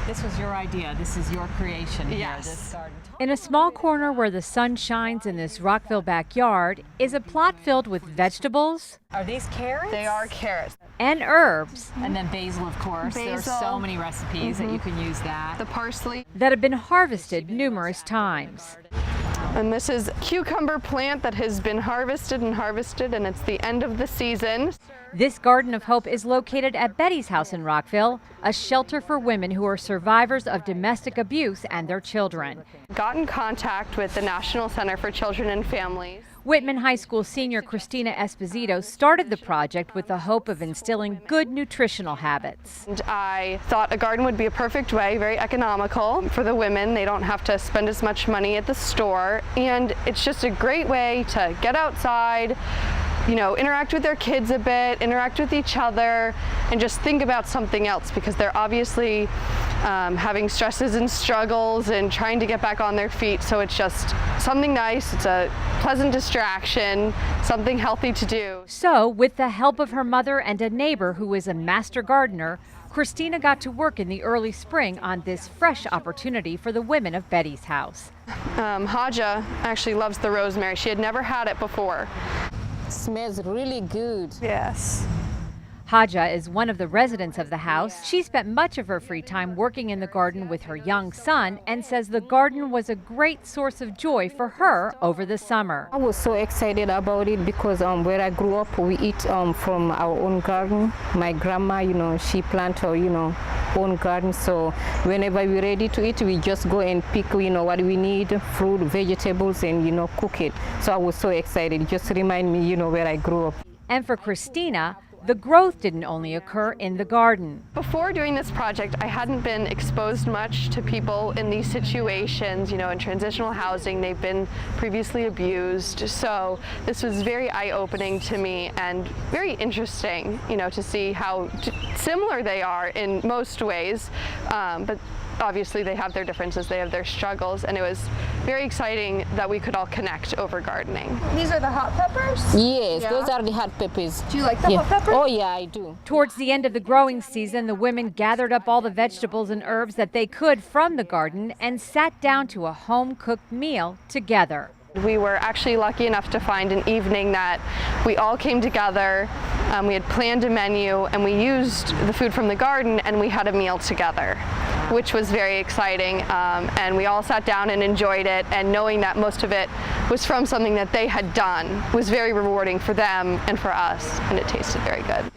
This was your idea. This is your creation here, Yes. this garden. In a small corner where the sun shines in this Rockville backyard is a plot filled with vegetables Are these carrots? They are carrots. and herbs And then basil, of course. There's so Basil. many recipes that you can use that. The parsley. that have been harvested numerous times. And this is cucumber plant that has been harvested, and it's the end of the season. This Garden of Hope is located at Betty's House in Rockville, a shelter for women who are survivors of domestic abuse and their children. Got in contact with the National Center for Children and Families. Whitman High School senior Christina Esposito started the project with the hope of instilling good nutritional habits. And I thought a garden would be a perfect way, very economical for the women. They don't have to spend as much money at the store. And it's just a great way to get outside, you know, interact with their kids a bit, interact with each other, and just think about something else because they're obviously having stresses and struggles and trying to get back on their feet. So it's just something nice. It's a pleasant distraction, something healthy to do. So, with the help of her mother and a neighbor who is a master gardener, Christina got to work in the early spring on this fresh opportunity for the women of Betty's House. Haja actually loves the rosemary. She had never had it before. Smells really good. Yes. Haja is one of the residents of the house. She spent much of her free time working in the garden with her young son and says the garden was a great source of joy for her over the summer. I was so excited about it because where I grew up, we eat from our own garden. My grandma, you know, she planted her, you know, own garden. So whenever we're ready to eat, we just go and pick, you know, what we need, fruit, vegetables, and, you know, cook it. So I was so excited. It just remind me, you know, where I grew up. And for Christina, the growth didn't only occur in the garden. Before doing this project, I hadn't been exposed much to people in these situations, you know, in transitional housing. They've been previously abused. So this was very eye-opening to me and very interesting, you know, to see how similar they are in most ways. But obviously they have their differences, they have their struggles, and it was very exciting that we could all connect over gardening. These are the hot peppers? Yes, Yeah. those are the hot peppers. Do you like the Yeah. hot peppers? Oh yeah, I do. Towards the end of the growing season, the women gathered up all the vegetables and herbs that they could from the garden and sat down to a home-cooked meal together. We were actually lucky enough to find an evening that we all came together. We had planned a menu and we used the food from the garden and we had a meal together, which was very exciting. And we all sat down and enjoyed it, and knowing that most of it was from something that they had done was very rewarding for them and for us, and it tasted very good.